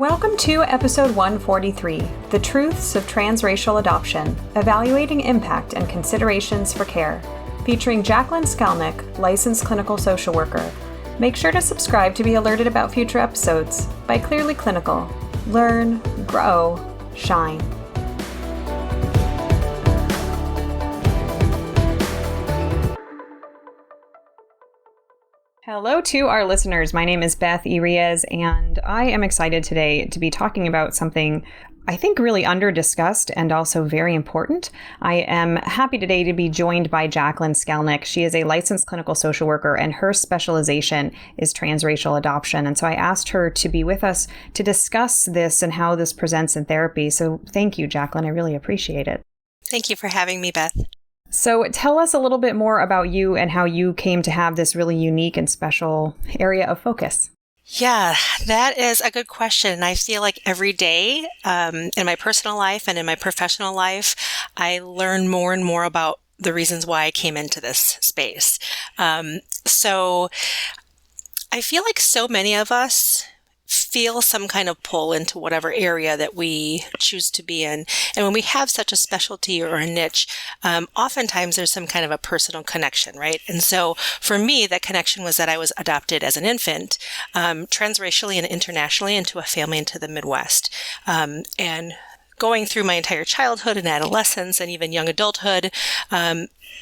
Welcome to episode 143, The Truths of Transracial Adoption, Evaluating Impact and Considerations for Care, featuring Jaclyn Skalnik, licensed clinical social worker. Make sure to subscribe to be alerted about future episodes by Clearly Clinical. Learn, grow, shine. Hello to our listeners. My name is Beth Irias, and I am excited today to be talking about something I think really under-discussed and also very important. I am happy today to be joined by Jaclyn Skalnik. She is a licensed clinical social worker, and her specialization is transracial adoption. And so I asked her to be with us to discuss this and how this presents in therapy. So thank you, Jaclyn. I really appreciate it. Thank you for having me, Beth. So tell us a little bit more about you and how you came to have this really unique and special area of focus. Yeah, that is a good question. I feel like every day in my personal life and in my professional life, I learn more and more about the reasons why I came into this space. So I feel like so many of us feel some kind of pull into whatever area that we choose to be in. And when we have such a specialty or a niche, oftentimes there's some kind of a personal connection, right? And so for me, that connection was that I was adopted as an infant, transracially and internationally into a family into the Midwest. And going through my entire childhood and adolescence and even young adulthood,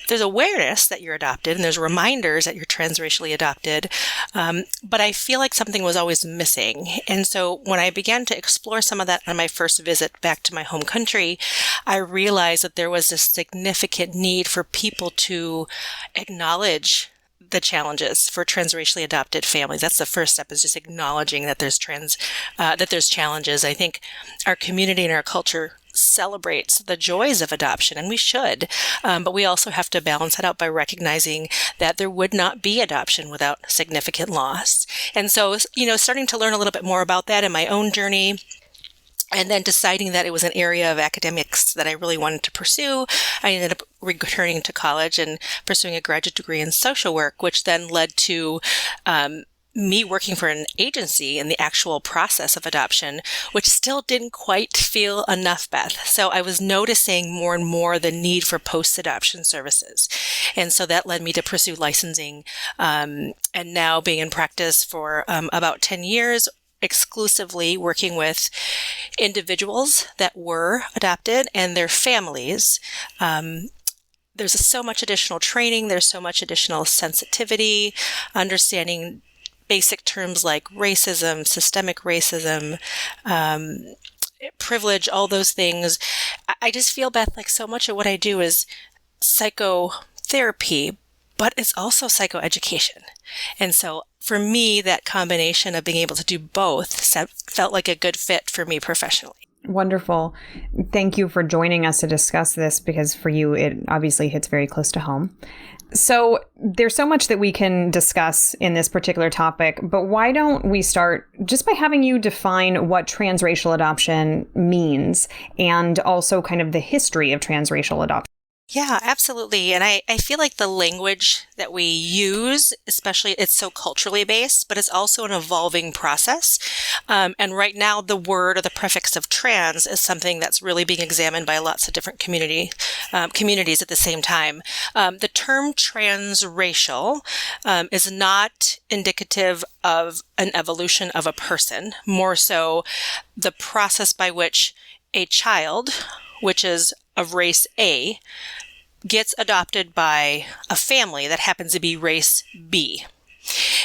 there's awareness that you're adopted and there's reminders that you're transracially adopted. But I feel like something was always missing. And so when I began to explore some of that on my first visit back to my home country, I realized that there was a significant need for people to acknowledge the challenges for transracially adopted families. That's the first step, is just acknowledging that there's challenges. I think our community and our culture celebrates the joys of adoption, and we should. But we also have to balance that out by recognizing that there would not be adoption without significant loss. And so, starting to learn a little bit more about that in my own journey, and then deciding that it was an area of academics that I really wanted to pursue, I ended up returning to college and pursuing a graduate degree in social work, which then led to me working for an agency in the actual process of adoption, which still didn't quite feel enough, Beth. So I was noticing more and more the need for post-adoption services. And so that led me to pursue licensing, and now being in practice for about 10 years, exclusively working with individuals that were adopted and their families. There's so much additional training. There's so much additional sensitivity, understanding basic terms like racism, systemic racism, privilege, all those things. I just feel, Beth, like so much of what I do is psychotherapy, but it's also psychoeducation. And so for me, that combination of being able to do both felt like a good fit for me professionally. Wonderful. Thank you for joining us to discuss this, because for you, it obviously hits very close to home. So there's so much that we can discuss in this particular topic, but why don't we start just by having you define what transracial adoption means and also kind of the history of transracial adoption? Yeah, absolutely. And I feel like the language that we use, especially, it's so culturally based, but it's also an evolving process. And right now, the word or the prefix of trans is something that's really being examined by lots of different communities at the same time. The term transracial is not indicative of an evolution of a person, more so the process by which a child, which is of race A, gets adopted by a family that happens to be race B.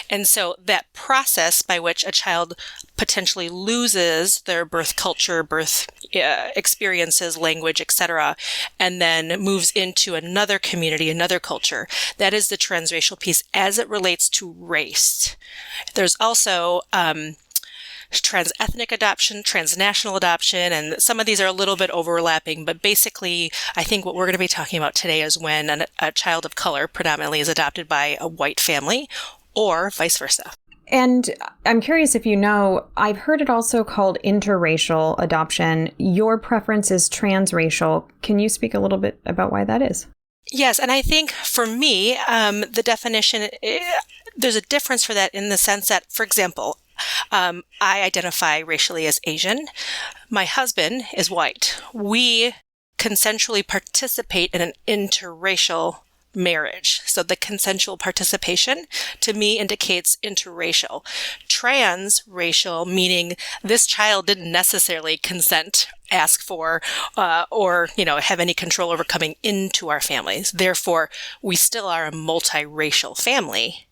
And so that process by which a child potentially loses their birth culture, birth experiences, language, etc., and then moves into another community, another culture, that is the transracial piece as it relates to race. There's also trans-ethnic adoption, transnational adoption, and some of these are a little bit overlapping, but basically I think what we're going to be talking about today is when a child of color predominantly is adopted by a white family or vice versa. And I'm curious if you know, I've heard it also called interracial adoption. Your preference is transracial. Can you speak a little bit about why that is? Yes, and I think for me, the definition, there's a difference for that in the sense that, for example, I identify racially as Asian. My husband is white. We consensually participate in an interracial marriage. So the consensual participation to me indicates interracial. Transracial, meaning this child didn't necessarily consent, ask for, or, have any control over coming into our families. Therefore, we still are a multiracial family,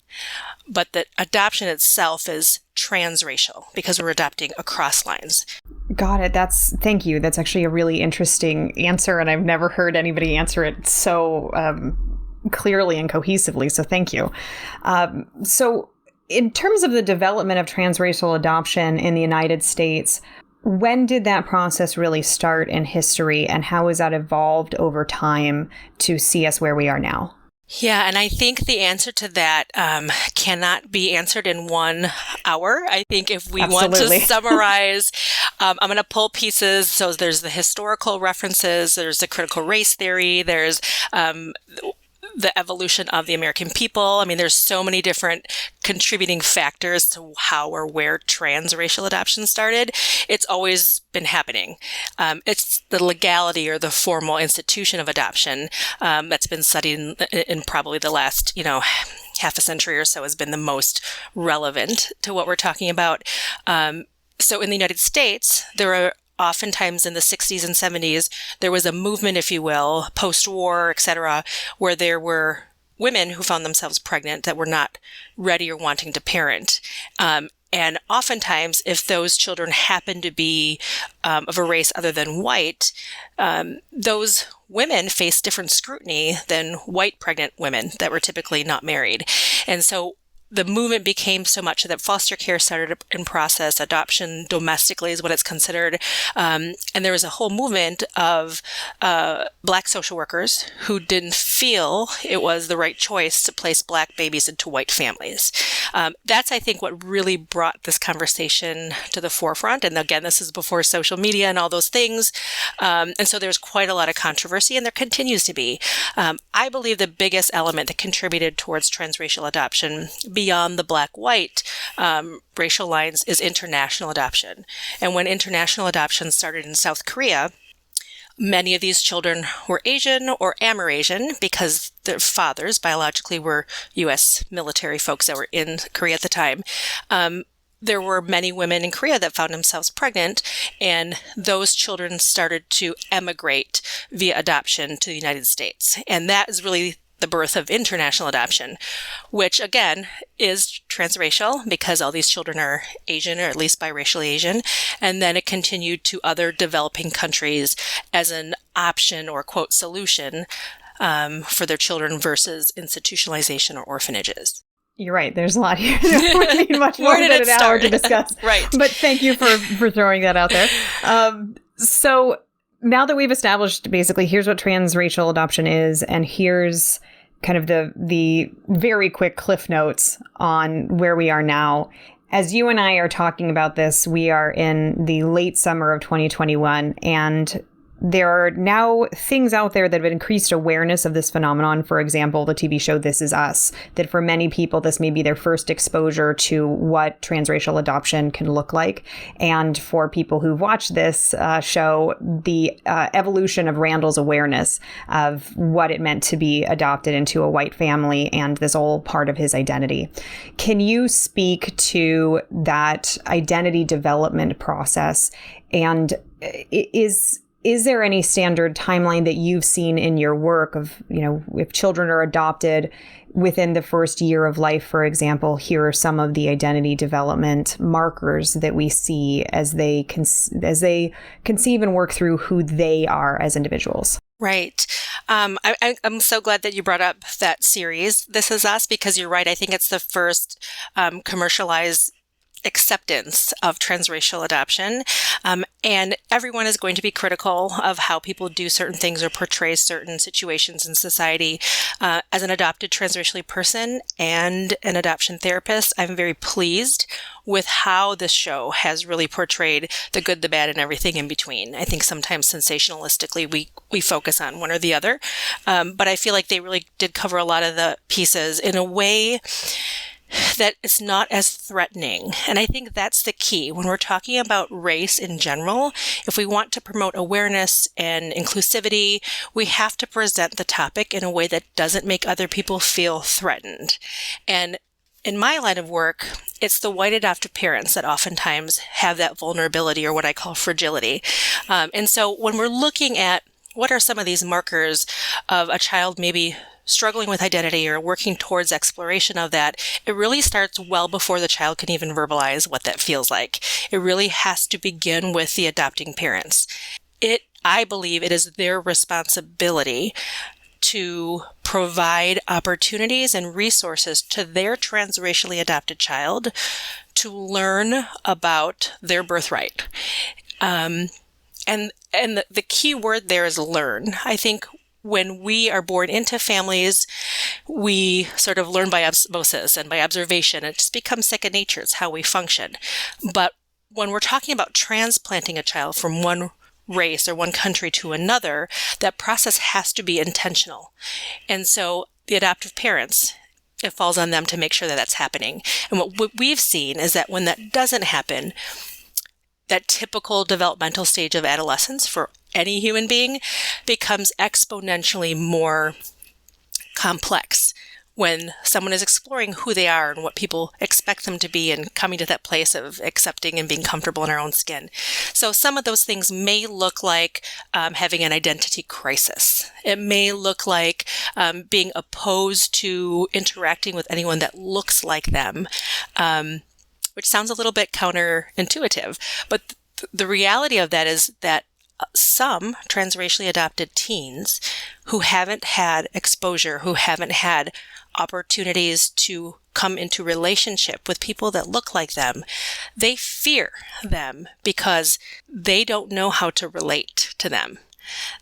but the adoption itself is transracial because we're adopting across lines. Got it. Thank you. That's actually a really interesting answer, and I've never heard anybody answer it so clearly and cohesively. So thank you. So in terms of the development of transracial adoption in the United States, when did that process really start in history, and how has that evolved over time to see us where we are now? Yeah, and I think the answer to that cannot be answered in 1 hour. I think if we want to summarize, I'm going to pull pieces. So there's the historical references, there's the critical race theory, there's the evolution of the American people. I mean, there's so many different contributing factors to how or where transracial adoption started. It's always been happening. It's the legality or the formal institution of adoption that's been studied in probably the last, half a century or so has been the most relevant to what we're talking about. So in the United States, there are oftentimes in the 60s and 70s, there was a movement, if you will, post-war, et cetera, where there were women who found themselves pregnant that were not ready or wanting to parent. And oftentimes, if those children happened to be of a race other than white, those women faced different scrutiny than white pregnant women that were typically not married. And so the movement became so much that foster care started in process. Adoption domestically is what it's considered. And there was a whole movement of Black social workers who didn't feel it was the right choice to place Black babies into white families. That's, I think, what really brought this conversation to the forefront. And again, this is before social media and all those things. And so there's quite a lot of controversy, and there continues to be. I believe the biggest element that contributed towards transracial adoption beyond the Black-white racial lines is international adoption. And when international adoption started in South Korea, many of these children were Asian or Amerasian because their fathers biologically were U.S. military folks that were in Korea at the time. There were many women in Korea that found themselves pregnant, and those children started to emigrate via adoption to the United States. And that is really the birth of international adoption, which again is transracial because all these children are Asian or at least biracially Asian. And then it continued to other developing countries as an option or quote solution for their children versus institutionalization or orphanages. You're right. There's a lot here. We need much more than an hour to discuss. Right. But thank you for throwing that out there. So now that we've established basically here's what transracial adoption is, and here's kind of the very quick cliff notes on where we are now. As you and I are talking about this, we are in the late summer of 2021, and there are now things out there that have increased awareness of this phenomenon. For example, the TV show This Is Us, that for many people, this may be their first exposure to what transracial adoption can look like. And for people who've watched this show, the evolution of Randall's awareness of what it meant to be adopted into a white family and this whole part of his identity. Can you speak to that identity development process? And is there any standard timeline that you've seen in your work of, if children are adopted within the first year of life, for example, here are some of the identity development markers that we see as they conceive and work through who they are as individuals? Right. I'm so glad that you brought up that series, This Is Us, because you're right. I think it's the first commercialized acceptance of transracial adoption. And everyone is going to be critical of how people do certain things or portray certain situations in society. As an adopted transracially person and an adoption therapist, I'm very pleased with how this show has really portrayed the good, the bad, and everything in between. I think sometimes sensationalistically we focus on one or the other. But I feel like they really did cover a lot of the pieces in a way that it's not as threatening. And I think that's the key. When we're talking about race in general, if we want to promote awareness and inclusivity, we have to present the topic in a way that doesn't make other people feel threatened. And in my line of work, it's the white adoptive parents that oftentimes have that vulnerability, or what I call fragility. And so when we're looking at what are some of these markers of a child maybe struggling with identity or working towards exploration of that, it really starts well before the child can even verbalize what that feels like. It really has to begin with the adopting parents. I believe it is their responsibility to provide opportunities and resources to their transracially adopted child to learn about their birthright. And the key word there is learn. I think when we are born into families, we sort of learn by osmosis and by observation. It just becomes second nature. It's how we function. But when we're talking about transplanting a child from one race or one country to another, that process has to be intentional. And so the adoptive parents, it falls on them to make sure that that's happening. And what we've seen is that when that doesn't happen, that typical developmental stage of adolescence for any human being becomes exponentially more complex when someone is exploring who they are and what people expect them to be and coming to that place of accepting and being comfortable in our own skin. So some of those things may look like having an identity crisis. It may look like being opposed to interacting with anyone that looks like them, which sounds a little bit counterintuitive. But the reality of that is that some transracially adopted teens who haven't had exposure, who haven't had opportunities to come into relationship with people that look like them, they fear them because they don't know how to relate to them.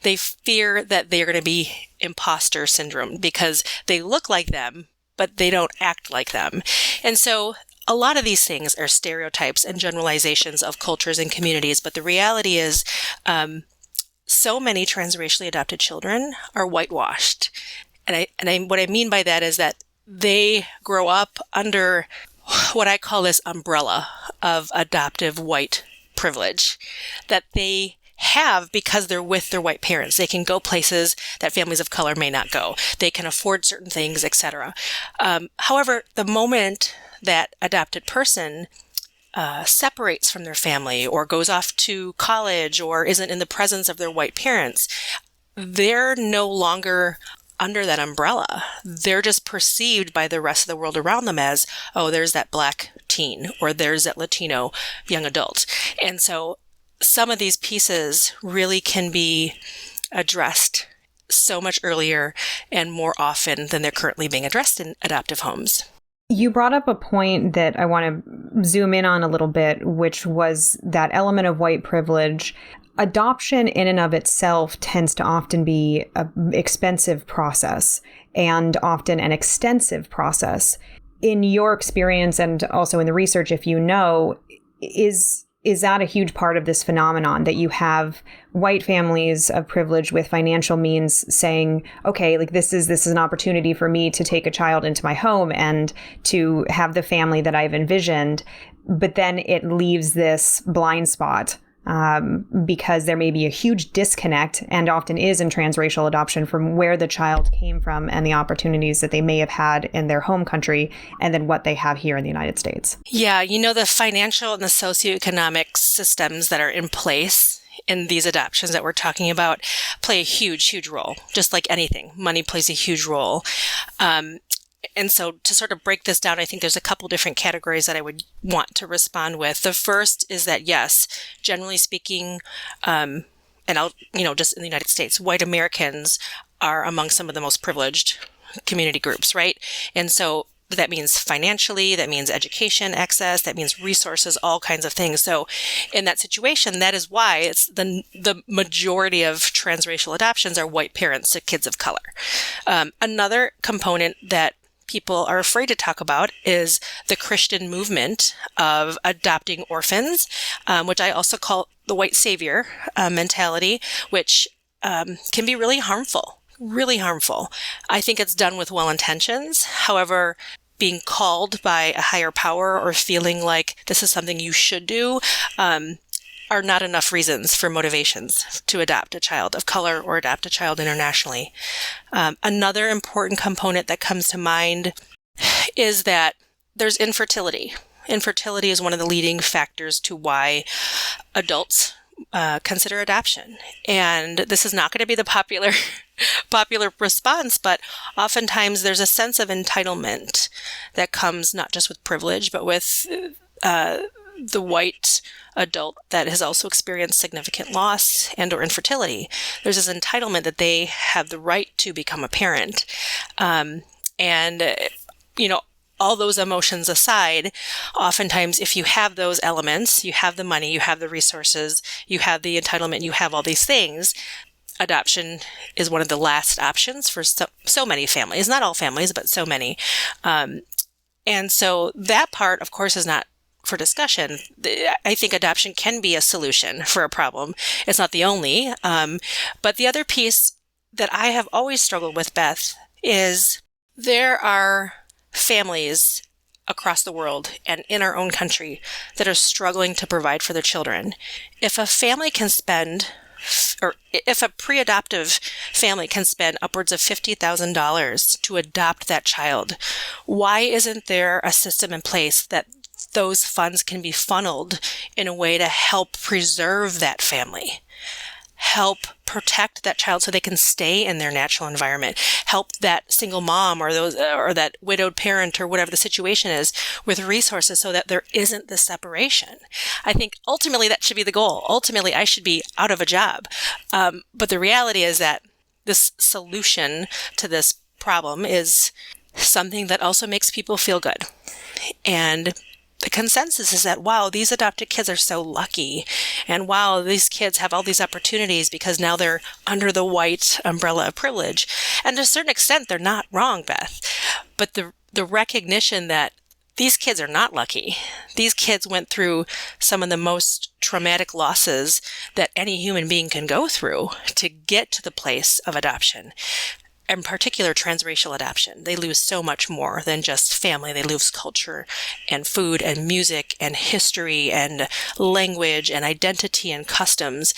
They fear that they're going to be imposter syndrome because they look like them, but they don't act like them. And so a lot of these things are stereotypes and generalizations of cultures and communities, but the reality is so many transracially adopted children are whitewashed. And what I mean by that is that they grow up under what I call this umbrella of adoptive white privilege that they have because they're with their white parents. They can go places that families of color may not go. They can afford certain things, etc. However, the moment that adopted person separates from their family or goes off to college or isn't in the presence of their white parents, they're no longer under that umbrella. They're just perceived by the rest of the world around them as, oh, there's that Black teen or there's that Latino young adult. And so some of these pieces really can be addressed so much earlier and more often than they're currently being addressed in adoptive homes. You brought up a point that I want to zoom in on a little bit, which was that element of white privilege. Adoption in and of itself tends to often be an expensive process and often an extensive process. In your experience and also in the research, if you know, is that a huge part of this phenomenon that you have white families of privilege with financial means saying, okay, like this is an opportunity for me to take a child into my home and to have the family that I've envisioned, but then it leaves this blind spot because there may be a huge disconnect, and often is in transracial adoption, from where the child came from and the opportunities that they may have had in their home country and then what they have here in the United States. Yeah, the financial and the socioeconomic systems that are in place in these adoptions that we're talking about play a huge, huge role. Just like anything, money plays a huge role. And so to sort of break this down, I think there's a couple different categories that I would want to respond with. The first is that, yes, generally speaking, and I'll, just in the United States, white Americans are among some of the most privileged community groups, right? And so that means financially, that means education access, that means resources, all kinds of things. So in that situation, that is why it's the majority of transracial adoptions are white parents to kids of color. Another component that people are afraid to talk about is the Christian movement of adopting orphans, which I also call the white savior mentality, which can be really harmful. Really harmful. I think it's done with well intentions. However, being called by a higher power or feeling like this is something you should do are not enough reasons for motivations to adopt a child of color or adopt a child internationally. Another important component that comes to mind is that there's infertility. Infertility is one of the leading factors to why adults consider adoption. And this is not going to be the popular response, but oftentimes there's a sense of entitlement that comes not just with privilege, but with the white adult that has also experienced significant loss and or infertility. There's this entitlement that they have the right to become a parent. All those emotions aside, oftentimes if you have those elements, you have the money, you have the resources, you have the entitlement, you have all these things, adoption is one of the last options for so many families, not all families, but so many. And so that part, of course, is not for discussion. I think adoption can be a solution for a problem. It's not the only. But the other piece that I have always struggled with, Beth, is there are families across the world and in our own country that are struggling to provide for their children. If a family can spend, or if a pre-adoptive family can spend upwards of $50,000 to adopt that child, why isn't there a system in place that those funds can be funneled in a way to help preserve that family, help protect that child so they can stay in their natural environment, help that single mom or that widowed parent or whatever the situation is with resources so that there isn't this separation. I think ultimately that should be the goal. Ultimately, I should be out of a job. But the reality is that this solution to this problem is something that also makes people feel good. And the consensus is that, wow, these adopted kids are so lucky. And wow, these kids have all these opportunities because now they're under the white umbrella of privilege. And to a certain extent, they're not wrong, Beth. But the recognition that these kids are not lucky. These kids went through some of the most traumatic losses that any human being can go through to get to the place of adoption. In particular, transracial adoption. They lose so much more than just family. They lose culture and food and music and history and language and identity and customs.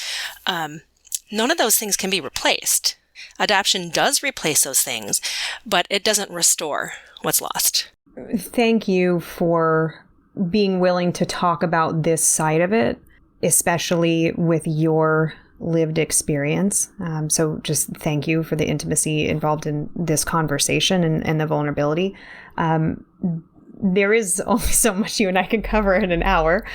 None of those things can be replaced. Adoption does replace those things, but it doesn't restore what's lost. Thank you for being willing to talk about this side of it, especially with your lived experience. So just thank you for the intimacy involved in this conversation and the vulnerability. There is only so much you and I can cover in an hour.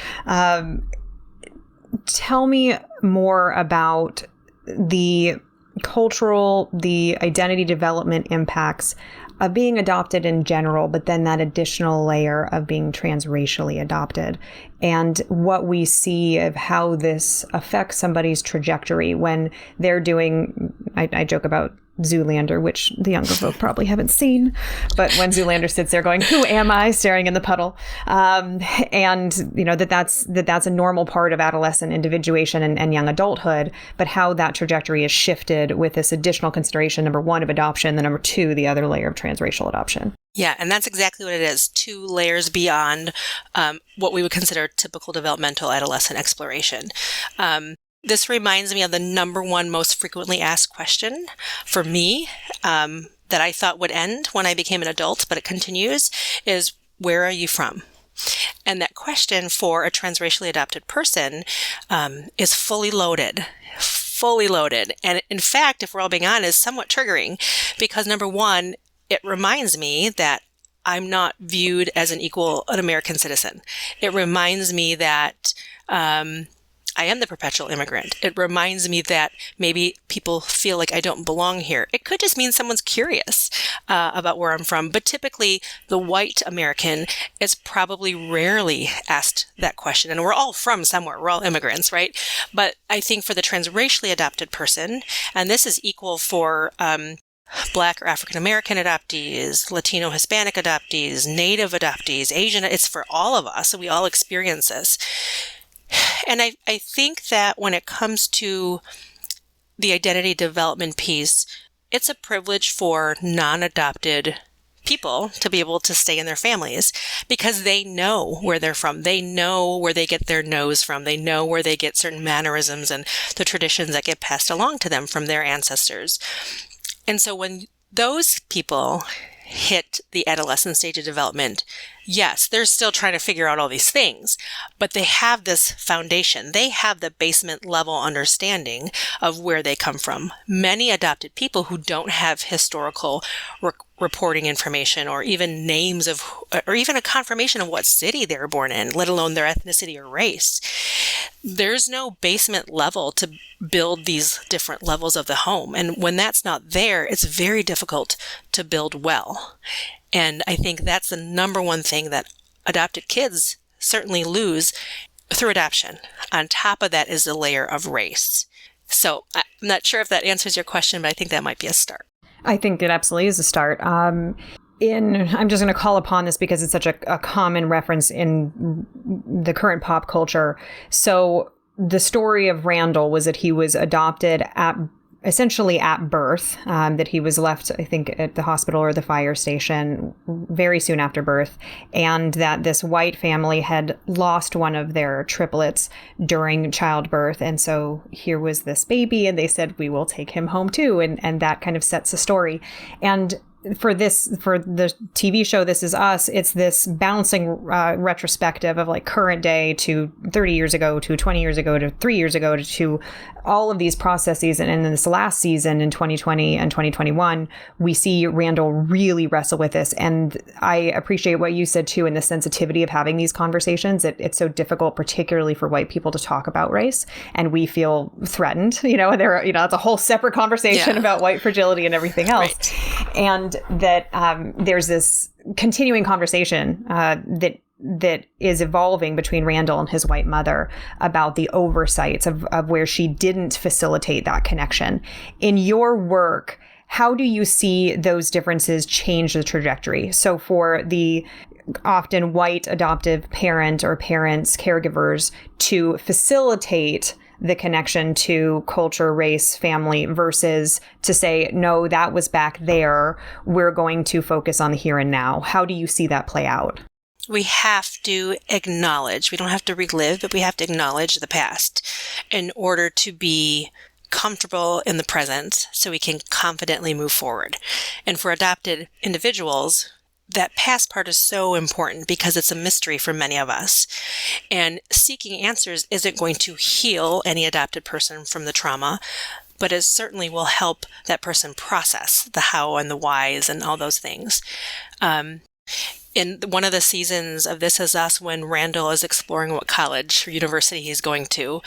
Tell me more about the cultural, the identity development impacts of being adopted in general, but then that additional layer of being transracially adopted and what we see of how this affects somebody's trajectory when they're doing, I joke about Zoolander, which the younger folk probably haven't seen, but when Zoolander sits there going, "Who am I?" staring in the puddle, and you know that's a normal part of adolescent individuation and young adulthood, but how that trajectory is shifted with this additional consideration, number one, of adoption, then number two, the other layer of transracial adoption. Yeah, and that's exactly what it is. 2 layers beyond what we would consider typical developmental adolescent exploration. This reminds me of the number one most frequently asked question for me that I thought would end when I became an adult, but it continues, is where are you from? And that question for a transracially adopted person is fully loaded. And in fact, if we're all being honest, somewhat triggering because number one, it reminds me that I'm not viewed as an American citizen. It reminds me that I am the perpetual immigrant. It reminds me that maybe people feel like I don't belong here. It could just mean someone's curious about where I'm from, but typically the white American is probably rarely asked that question. And we're all from somewhere. We're all immigrants, right? But I think for the transracially adopted person, and this is equal for Black or African American adoptees, Latino Hispanic adoptees, Native adoptees, Asian, it's for all of us. We all experience this. And I think that when it comes to the identity development piece, it's a privilege for non-adopted people to be able to stay in their families because they know where they're from. They know where they get their nose from. They know where they get certain mannerisms and the traditions that get passed along to them from their ancestors. And so when those people hit the adolescent stage of development, yes, they're still trying to figure out all these things, but they have this foundation. They have the basement level understanding of where they come from. Many adopted people who don't have historical reporting information or even names of, or even a confirmation of what city they were born in, let alone their ethnicity or race. There's no basement level to build these different levels of the home. And when that's not there, it's very difficult to build well. And I think that's the number one thing that adopted kids certainly lose through adoption. On top of that is the layer of race. So I'm not sure if that answers your question, but I think that might be a start. I think it absolutely is a start. I'm just going to call upon this because it's such a common reference in the current pop culture. So the story of Randall was that he was adopted essentially at birth, that he was left, I think, at the hospital or the fire station very soon after birth, and that this white family had lost one of their triplets during childbirth. And so here was this baby, and they said, we will take him home too. And that kind of sets the story. And for the TV show This Is Us, it's this bouncing retrospective of like current day to 30 years ago to 20 years ago to 3 years ago to all of these processes. And in this last season in 2020 and 2021, we see Randall really wrestle with this. And I appreciate what you said too, in the sensitivity of having these conversations. It's so difficult, particularly for white people, to talk about race, and we feel threatened. It's a whole separate conversation about white fragility and everything else. Right. And that there's this continuing conversation that is evolving between Randall and his white mother about the oversights of where she didn't facilitate that connection. In your work, how do you see those differences change the trajectory? So for the often white adoptive parent or parents, caregivers, to facilitate the connection to culture, race, family, versus to say, no, that was back there. We're going to focus on the here and now. How do you see that play out? We have to acknowledge, we don't have to relive, but we have to acknowledge the past in order to be comfortable in the present so we can confidently move forward. And for adopted individuals, that past part is so important because it's a mystery for many of us. And seeking answers isn't going to heal any adopted person from the trauma, but it certainly will help that person process the how and the whys and all those things. In one of the seasons of This Is Us, when Randall is exploring what college or university he's going to,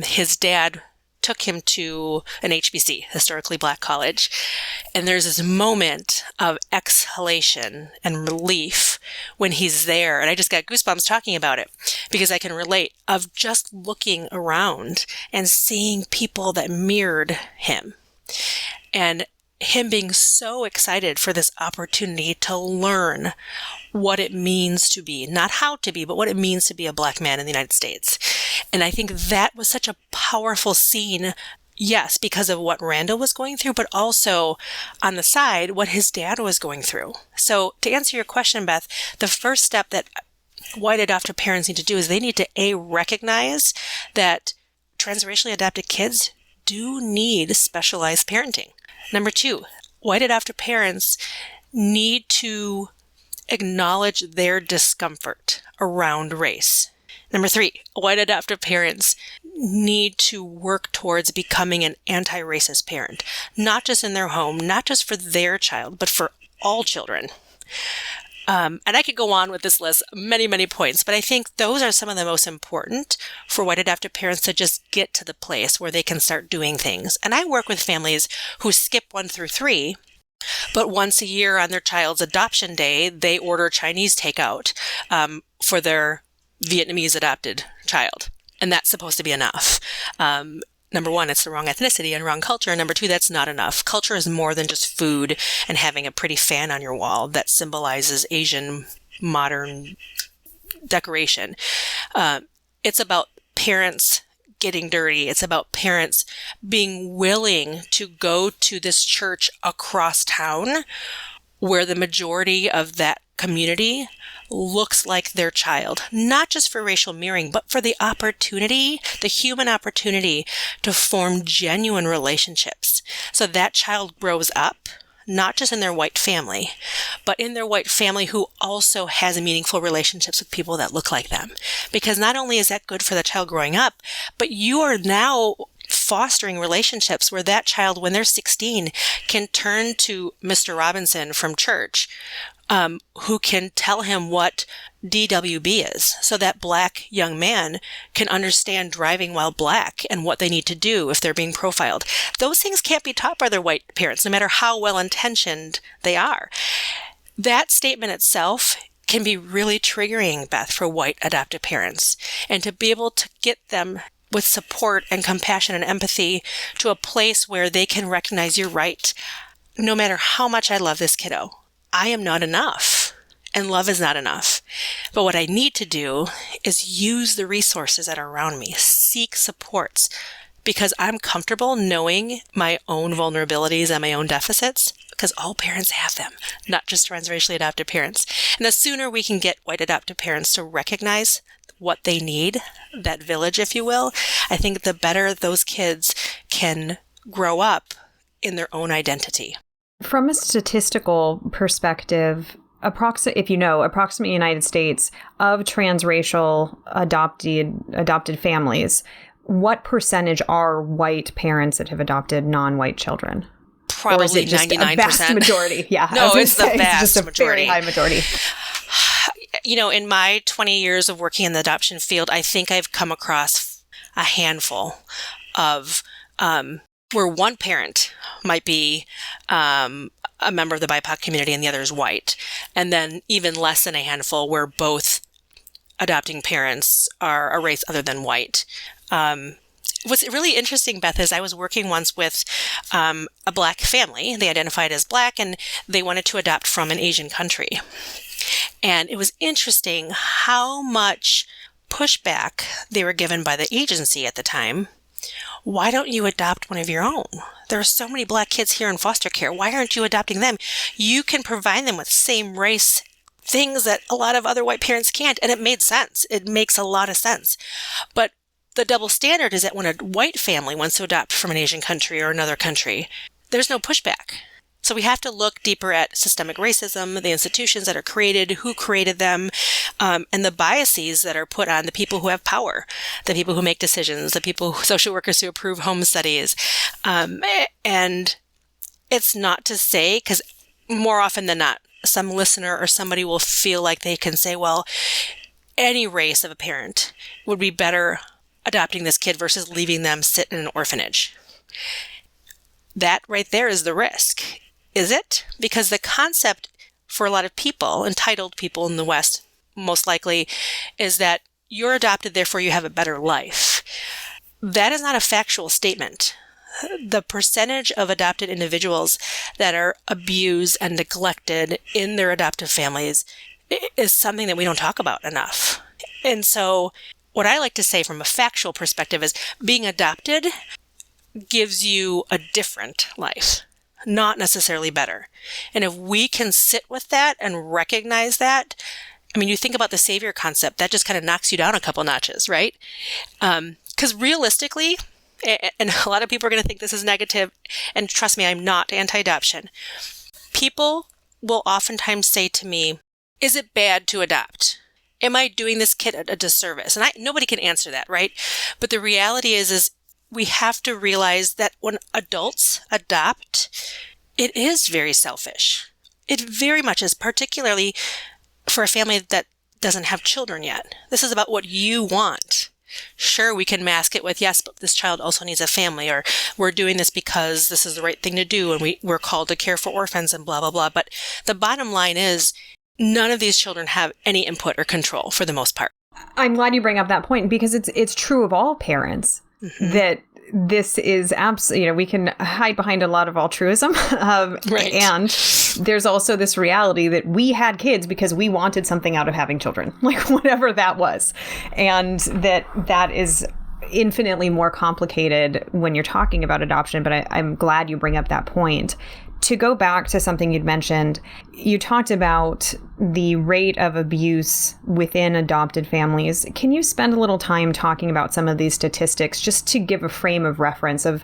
his dad took him to an HBC, historically Black college. And there's this moment of exhalation and relief when he's there. And I just got goosebumps talking about it because I can relate, of just looking around and seeing people that mirrored him. And him being so excited for this opportunity to learn what it means to be, not how to be, but what it means to be a Black man in the United States. And I think that was such a powerful scene, yes, because of what Randall was going through, but also on the side, what his dad was going through. So to answer your question, Beth, the first step that white adoptive parents need to do is they need to recognize that transracially adopted kids do need specialized parenting. Number 2, white adoptive parents need to acknowledge their discomfort around race. Number 3, white adoptive parents need to work towards becoming an anti-racist parent, not just in their home, not just for their child, but for all children. And I could go on with this list, many, many points, but I think those are some of the most important for white adoptive parents to just get to the place where they can start doing things. And I work with families who skip 1 through 3, but once a year on their child's adoption day, they order Chinese takeout for their Vietnamese adopted child. And that's supposed to be enough. Number 1, it's the wrong ethnicity and wrong culture. And number 2, that's not enough. Culture is more than just food and having a pretty fan on your wall that symbolizes Asian modern decoration. It's about parents getting dirty. It's about parents being willing to go to this church across town where the majority of that community looks like their child, not just for racial mirroring, but for the opportunity, the human opportunity to form genuine relationships. So that child grows up not just in their white family, but in their white family who also has meaningful relationships with people that look like them. Because not only is that good for the child growing up, but you are now fostering relationships where that child, when they're 16, can turn to Mr. Robinson from church, who can tell him what DWB is, so that Black young man can understand driving while Black and what they need to do if they're being profiled. Those things can't be taught by their white parents, no matter how well-intentioned they are. That statement itself can be really triggering, Beth, for white adoptive parents. And to be able to get them with support and compassion and empathy to a place where they can recognize, you're right, no matter how much I love this kiddo, I am not enough, and love is not enough. But what I need to do is use the resources that are around me, seek supports, because I'm comfortable knowing my own vulnerabilities and my own deficits, because all parents have them, not just transracially adopted parents. And the sooner we can get white adoptive parents to recognize what they need, that village, if you will, I think the better those kids can grow up in their own identity. From a statistical perspective, approximately United States of transracial adopted families, what percentage are white parents that have adopted non-white children? Probably or is it just 99%. A vast majority? Yeah. No, it's the vast it's just a majority. Very high majority. You know, in my 20 years of working in the adoption field, I think I've come across a handful of where one parent might be a member of the BIPOC community and the other is white. And then even less than a handful where both adopting parents are a race other than white. What's really interesting, Beth, is I was working once with a Black family. They identified as Black and they wanted to adopt from an Asian country. And it was interesting how much pushback they were given by the agency at the time. Why don't you adopt one of your own? There are so many Black kids here in foster care. Why aren't you adopting them? You can provide them with same race things that a lot of other white parents can't. And it made sense. It makes a lot of sense. But the double standard is that when a white family wants to adopt from an Asian country or another country, there's no pushback. So we have to look deeper at systemic racism, the institutions that are created, who created them, and the biases that are put on the people who have power, the people who make decisions, the people, social workers who approve home studies. And it's not to say, because more often than not, some listener or somebody will feel like they can say, well, any race of a parent would be better adopting this kid versus leaving them sit in an orphanage. That right there is the risk. Is it? Because the concept for a lot of people, entitled people in the West, most likely, is that you're adopted, therefore you have a better life. That is not a factual statement. The percentage of adopted individuals that are abused and neglected in their adoptive families is something that we don't talk about enough. And so what I like to say from a factual perspective is being adopted gives you a different life, not necessarily better. And if we can sit with that and recognize that, I mean, you think about the savior concept, that just kind of knocks you down a couple notches, right? Because realistically, and a lot of people are going to think this is negative, and trust me, I'm not anti-adoption. People will oftentimes say to me, is it bad to adopt? Am I doing this kid a disservice? And nobody can answer that, right? But the reality is we have to realize that when adults adopt, it is very selfish. It very much is, particularly for a family that doesn't have children yet. This is about what you want. Sure, we can mask it with, yes, but this child also needs a family, or we're doing this because this is the right thing to do, and we're called to care for orphans and blah, blah, blah. But the bottom line is none of these children have any input or control for the most part. I'm glad you bring up that point, because it's true of all parents. Mm-hmm. That this is absolutely, we can hide behind a lot of altruism. Right. And there's also this reality that we had kids because we wanted something out of having children, like whatever that was. And that is infinitely more complicated when you're talking about adoption. But I'm glad you bring up that point. to go back to something you'd mentioned, you talked about the rate of abuse within adopted families. Can you spend a little time talking about some of these statistics just to give a frame of reference of,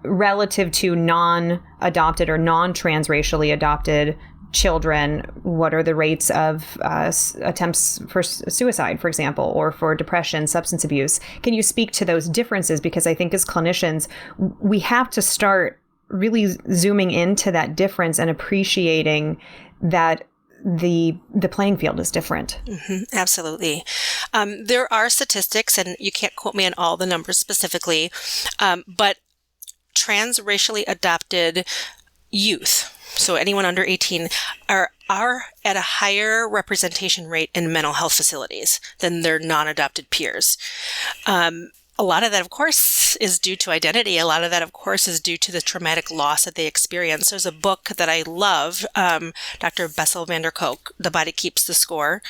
relative to non-adopted or non-transracially adopted children, what are the rates of attempts for suicide, for example, or for depression, substance abuse? Can you speak to those differences? Because I think as clinicians, we have to start really zooming into that difference and appreciating that the playing field is different. Mm-hmm, absolutely. There are statistics, and you can't quote me on all the numbers specifically, but transracially adopted youth, so anyone under 18, are at a higher representation rate in mental health facilities than their non-adopted peers. A lot of that, of course, is due to identity. A lot of that, of course, is due to the traumatic loss that they experience. There's a book that I love, Dr. Bessel van der Kolk, The Body Keeps the Score,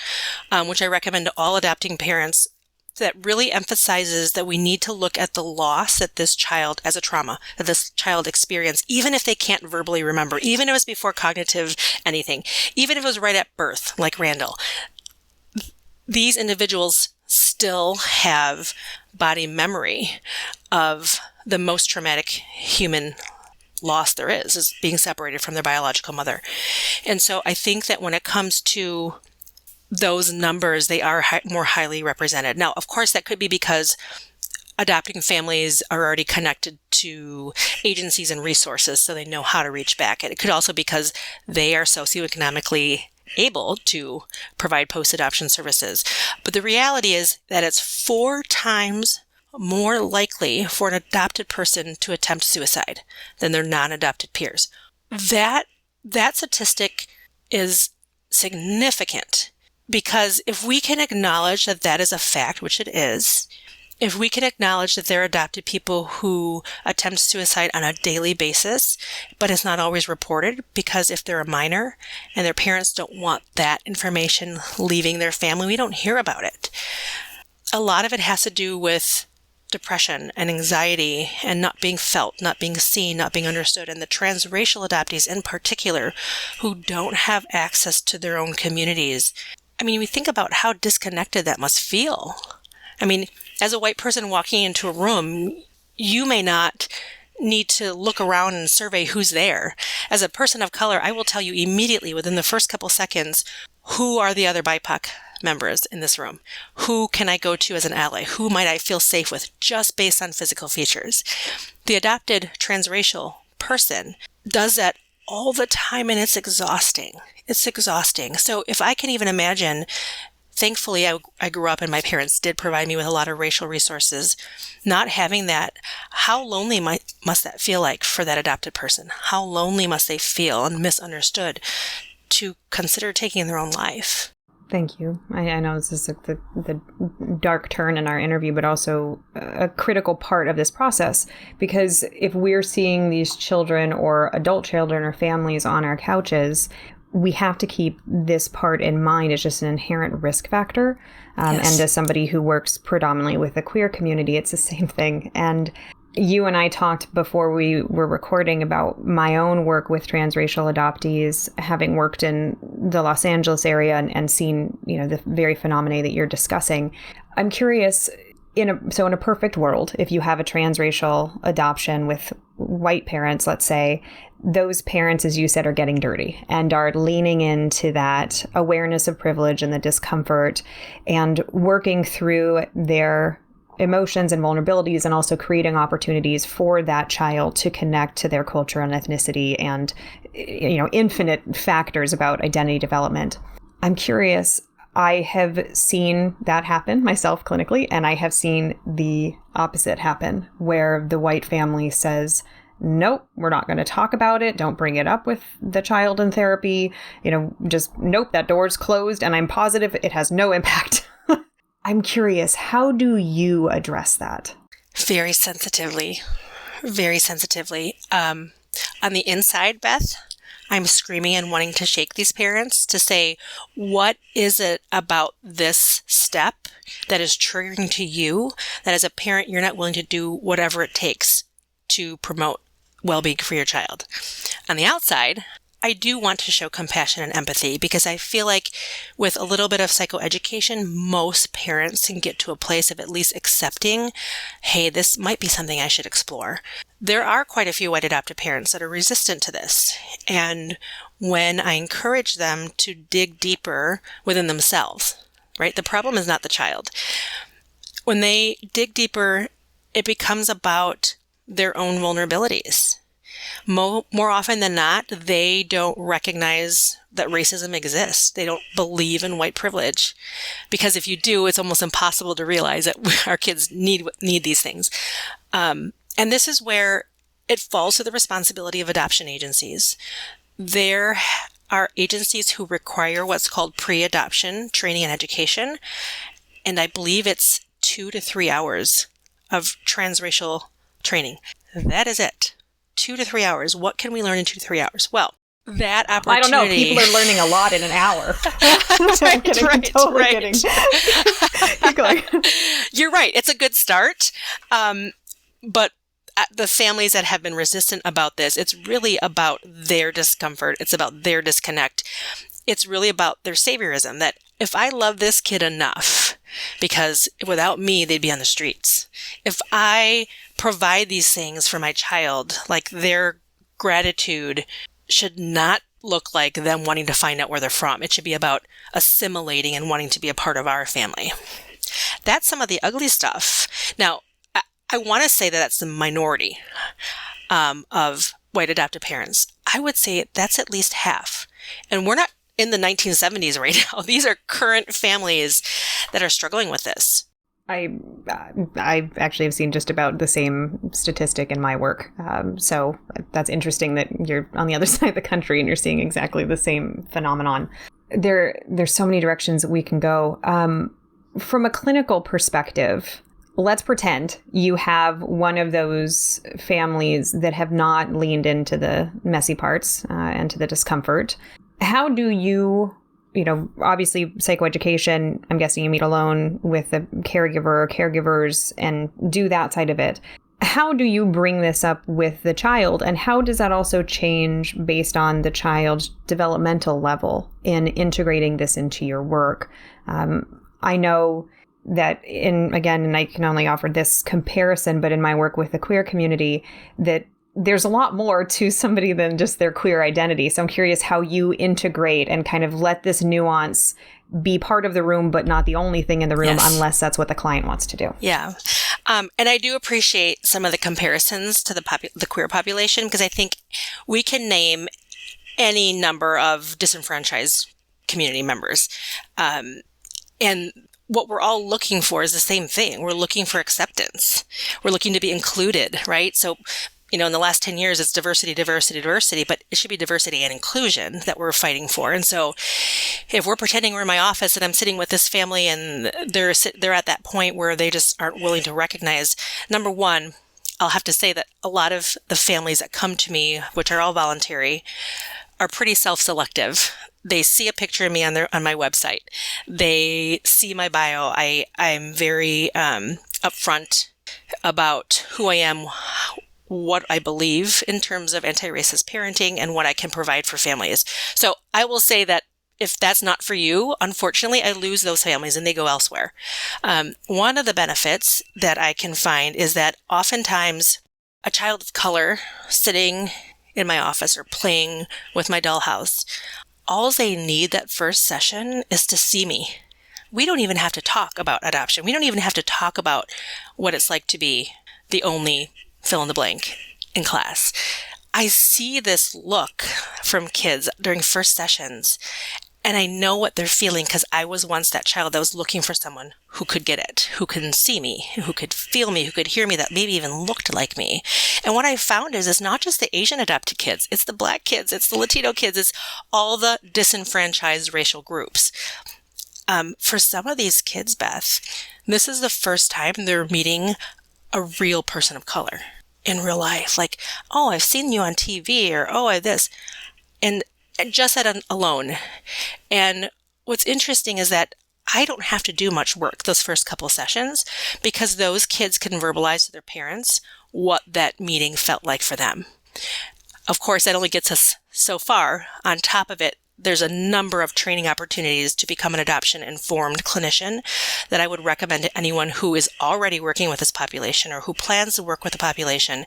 which I recommend to all adopting parents, that really emphasizes that we need to look at the loss that this child, as a trauma, that this child experienced, even if they can't verbally remember, even if it was before cognitive anything, even if it was right at birth, like Randall. These individuals still have body memory of the most traumatic human loss there is being separated from their biological mother. And so I think that when it comes to those numbers, they are more highly represented. Now, of course, that could be because adopting families are already connected to agencies and resources, so they know how to reach back. And it could also be because they are socioeconomically able to provide post-adoption services. But the reality is that it's 4 times more likely for an adopted person to attempt suicide than their non-adopted peers. That statistic is significant, because if we can acknowledge that that is a fact, which it is, if we can acknowledge that there are adopted people who attempt suicide on a daily basis, but it's not always reported, because if they're a minor and their parents don't want that information leaving their family, we don't hear about it. A lot of it has to do with depression and anxiety and not being felt, not being seen, not being understood. And the transracial adoptees in particular, who don't have access to their own communities. I mean, we think about how disconnected that must feel. I mean, as a white person walking into a room, you may not need to look around and survey who's there. As a person of color, I will tell you immediately within the first couple seconds, who are the other BIPOC members in this room? Who can I go to as an ally? Who might I feel safe with just based on physical features? The adopted transracial person does that all the time, and it's exhausting. It's exhausting. So if I can even imagine, thankfully, I grew up and my parents did provide me with a lot of racial resources. Not having that, how lonely must that feel like for that adopted person? How lonely must they feel and misunderstood to consider taking their own life? Thank you. I know this is the dark turn in our interview, but also a critical part of this process, because if we're seeing these children or adult children or families on our couches, we have to keep this part in mind as just an inherent risk factor. Yes. And as somebody who works predominantly with the queer community, it's the same thing. And you and I talked before we were recording about my own work with transracial adoptees, having worked in the Los Angeles area and seen, the very phenomena that you're discussing. I'm curious, in a perfect world, if you have a transracial adoption with white parents, let's say, those parents, as you said, are getting dirty and are leaning into that awareness of privilege and the discomfort and working through their emotions and vulnerabilities, and also creating opportunities for that child to connect to their culture and ethnicity and, infinite factors about identity development. I'm curious, I have seen that happen myself clinically, and I have seen the opposite happen, where the white family says, nope, we're not going to talk about it. Don't bring it up with the child in therapy. Just nope, that door's closed, and I'm positive it has no impact. I'm curious, how do you address that? Very sensitively. Very sensitively. On the inside, Beth, I'm screaming and wanting to shake these parents to say, what is it about this step that is triggering to you that as a parent, you're not willing to do whatever it takes to promote well-being for your child. On the outside, I do want to show compassion and empathy because I feel like with a little bit of psychoeducation, most parents can get to a place of at least accepting, hey, this might be something I should explore. There are quite a few white adoptive parents that are resistant to this. And when I encourage them to dig deeper within themselves, right? The problem is not the child. When they dig deeper, it becomes about their own vulnerabilities. More often than not, they don't recognize that racism exists. They don't believe in white privilege. Because if you do, it's almost impossible to realize that our kids need these things. And this is where it falls to the responsibility of adoption agencies. There are agencies who require what's called pre-adoption training and education. And I believe it's 2 to 3 hours of transracial training. That is it. 2 to 3 hours. What can we learn in 2 to 3 hours? Well, that opportunity. I don't know. People are learning a lot in an hour. I'm kidding. I'm totally kidding. Keep going. You're right. It's a good start. But the families that have been resistant about this, it's really about their discomfort. It's about their disconnect. It's really about their saviorism, that if I love this kid enough, because without me, they'd be on the streets. If I provide these things for my child, like their gratitude should not look like them wanting to find out where they're from. It should be about assimilating and wanting to be a part of our family. That's some of the ugly stuff. Now, I want to say that that's the minority of white adoptive parents. I would say that's at least half. And we're not in the 1970s right now. These are current families that are struggling with this. I actually have seen just about the same statistic in my work. So that's interesting that you're on the other side of the country and you're seeing exactly the same phenomenon. There's so many directions that we can go. From a clinical perspective, let's pretend you have one of those families that have not leaned into the messy parts and to the discomfort. How do you, obviously psychoeducation, I'm guessing you meet alone with the caregiver or caregivers and do that side of it. How do you bring this up with the child, and how does that also change based on the child's developmental level in integrating this into your work? I know that and I can only offer this comparison, but in my work with the queer community, that there's a lot more to somebody than just their queer identity. So I'm curious how you integrate and kind of let this nuance be part of the room, but not the only thing in the room, yes, unless that's what the client wants to do. Yeah. And I do appreciate some of the comparisons to the queer population, because I think we can name any number of disenfranchised community members. And what we're all looking for is the same thing. We're looking for acceptance. We're looking to be included, right? So, in the last 10 years, it's diversity, diversity, diversity, but it should be diversity and inclusion that we're fighting for. And so if we're pretending we're in my office and I'm sitting with this family and they're at that point where they just aren't willing to recognize, number one, I'll have to say that a lot of the families that come to me, which are all voluntary, are pretty self-selective. They see a picture of me on my website. They see my bio. I'm very upfront about who I am, what I believe in terms of anti-racist parenting, and what I can provide for families. So I will say that if that's not for you, unfortunately, I lose those families and they go elsewhere. One of the benefits that I can find is that oftentimes a child of color sitting in my office or playing with my dollhouse, all they need that first session is to see me. We don't even have to talk about adoption. We don't even have to talk about what it's like to be the only fill in the blank in class. I see this look from kids during first sessions, and I know what they're feeling because I was once that child that was looking for someone who could get it, who can see me, who could feel me, who could hear me, that maybe even looked like me. And what I found is it's not just the Asian adopted kids, it's the Black kids, it's the Latino kids, it's all the disenfranchised racial groups. For some of these kids, Beth, this is the first time they're meeting a real person of color in real life. Like, oh, I've seen you on TV, or oh, I this. And just that alone. And what's interesting is that I don't have to do much work those first couple sessions, because those kids can verbalize to their parents what that meeting felt like for them. Of course, that only gets us so far. On top of it, there's a number of training opportunities to become an adoption-informed clinician that I would recommend to anyone who is already working with this population or who plans to work with the population.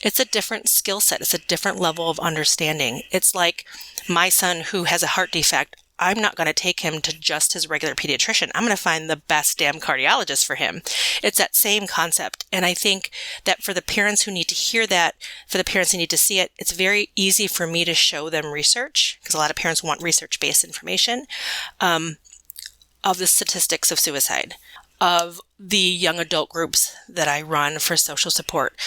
It's a different skill set. It's a different level of understanding. It's like my son who has a heart defect. I'm not going to take him to just his regular pediatrician. I'm going to find the best damn cardiologist for him. It's that same concept. And I think that for the parents who need to hear that, for the parents who need to see it, it's very easy for me to show them research, because a lot of parents want research-based information, of the statistics of suicide, of the young adult groups that I run for social support.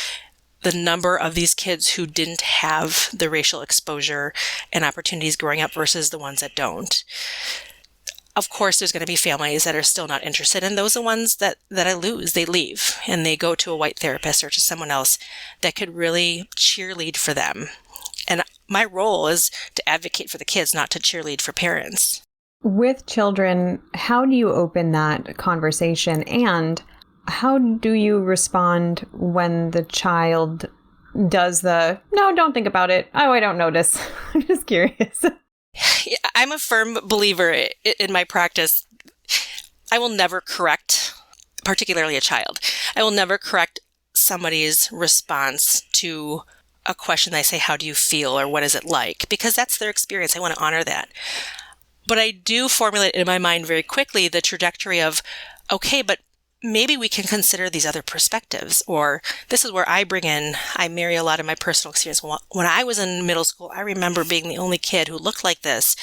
The number of these kids who didn't have the racial exposure and opportunities growing up versus the ones that don't. Of course, there's going to be families that are still not interested, and those are the ones that I lose. They leave, and they go to a white therapist or to someone else that could really cheerlead for them. And my role is to advocate for the kids, not to cheerlead for parents. With children, how do you open that conversation, and how do you respond when the child does the, no, don't think about it. Oh, I don't notice. I'm just curious. I'm a firm believer in my practice. I will never correct, particularly a child. I will never correct somebody's response to a question. They say, how do you feel? Or what is it like? Because that's their experience. I want to honor that. But I do formulate in my mind very quickly the trajectory of, okay, but maybe we can consider these other perspectives, or this is where I marry a lot of my personal experience. When I was in middle school, I remember being the only kid who looked like this,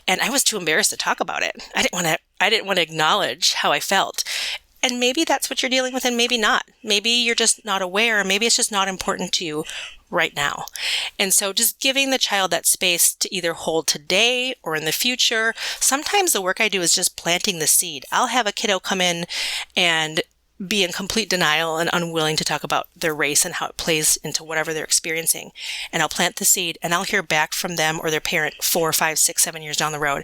and I was too embarrassed to talk about it. I didn't want to acknowledge how I felt. And maybe that's what you're dealing with, and maybe not. Maybe you're just not aware, or maybe it's just not important to you right now. And so just giving the child that space to either hold today or in the future. Sometimes the work I do is just planting the seed. I'll have a kiddo come in and be in complete denial and unwilling to talk about their race and how it plays into whatever they're experiencing. And I'll plant the seed, and I'll hear back from them or their parent 4, 5, 6, 7 years down the road.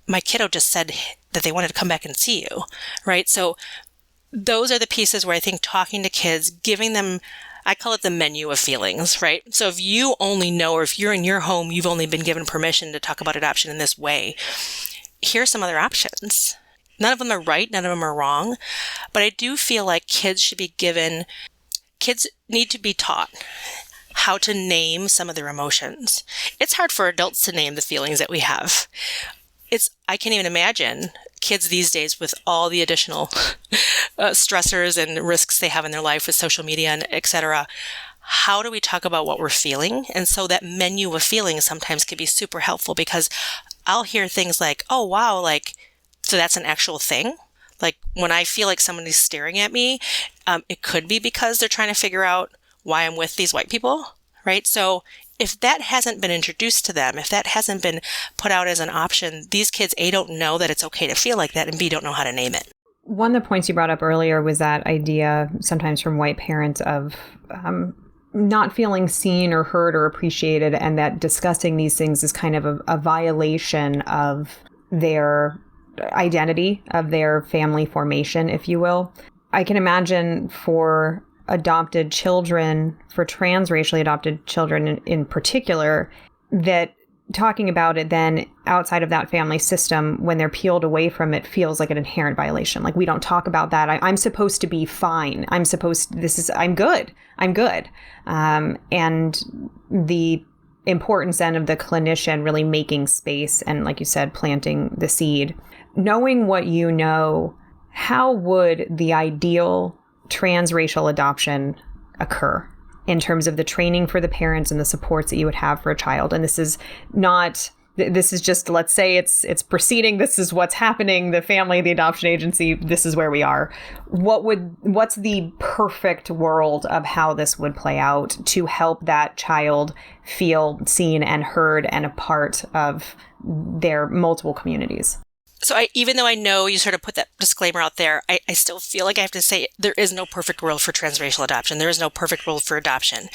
My kiddo just said that they wanted to come back and see you, right? So those are the pieces where I think talking to kids, giving them, I call it the menu of feelings, right? So if you only know, or if you're in your home, you've only been given permission to talk about adoption in this way, here's some other options. None of them are right, none of them are wrong, but I do feel like kids need to be taught how to name some of their emotions. It's hard for adults to name the feelings that we have. I can't even imagine kids these days with all the additional stressors and risks they have in their life with social media and et cetera. How do we talk about what we're feeling? And so that menu of feelings sometimes can be super helpful, because I'll hear things like, oh, wow, like, so that's an actual thing? Like when I feel like somebody's staring at me, it could be because they're trying to figure out why I'm with these white people, right? So if that hasn't been introduced to them, if that hasn't been put out as an option, these kids, A, don't know that it's okay to feel like that, and B, don't know how to name it. One of the points you brought up earlier was that idea, sometimes from white parents, of not feeling seen or heard or appreciated, and that discussing these things is kind of a violation of their identity, of their family formation, if you will. I can imagine for adopted children, for transracially adopted children in particular, that talking about it then outside of that family system, when they're peeled away from it, feels like an inherent violation. Like, we don't talk about that. I'm supposed to be fine. I'm good. And the importance then of the clinician really making space and, like you said, planting the seed. Knowing what you know, how would the ideal transracial adoption occur in terms of the training for the parents and the supports that you would have for a child? And this is just, let's say it's proceeding. This is what's happening. The family, the adoption agency, this is where we are. What's the perfect world of how this would play out to help that child feel seen and heard and a part of their multiple communities? So even though I know you sort of put that disclaimer out there, I still feel like I have to say there is no perfect world for transracial adoption. There is no perfect world for adoption.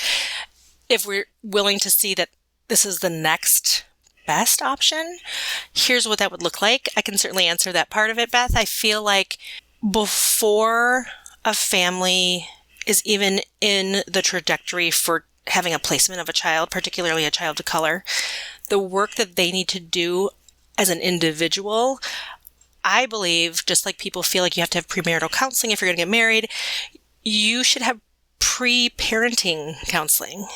If we're willing to see that this is the next best option, here's what that would look like. I can certainly answer that part of it, Beth. I feel like before a family is even in the trajectory for having a placement of a child, particularly a child of color, the work that they need to do as an individual, I believe, just like people feel like you have to have premarital counseling if you're going to get married, you should have pre-parenting counseling.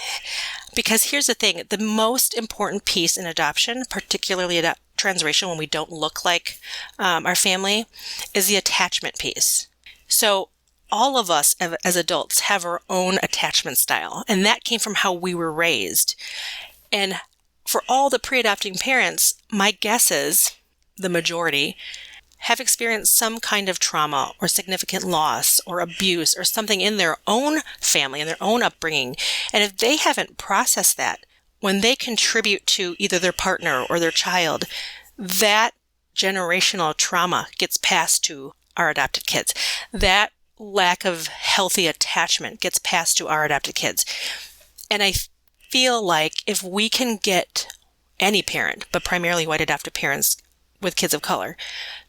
Because here's the thing, the most important piece in adoption, particularly transracial when we don't look like our family, is the attachment piece. So all of us as adults have our own attachment style, and that came from how we were raised. And for all the pre-adopting parents, my guess is the majority have experienced some kind of trauma or significant loss or abuse or something in their own family, in their own upbringing. And if they haven't processed that, when they contribute to either their partner or their child, that generational trauma gets passed to our adopted kids. That lack of healthy attachment gets passed to our adopted kids. And I feel like if we can get any parent, but primarily white adopted parents with kids of color,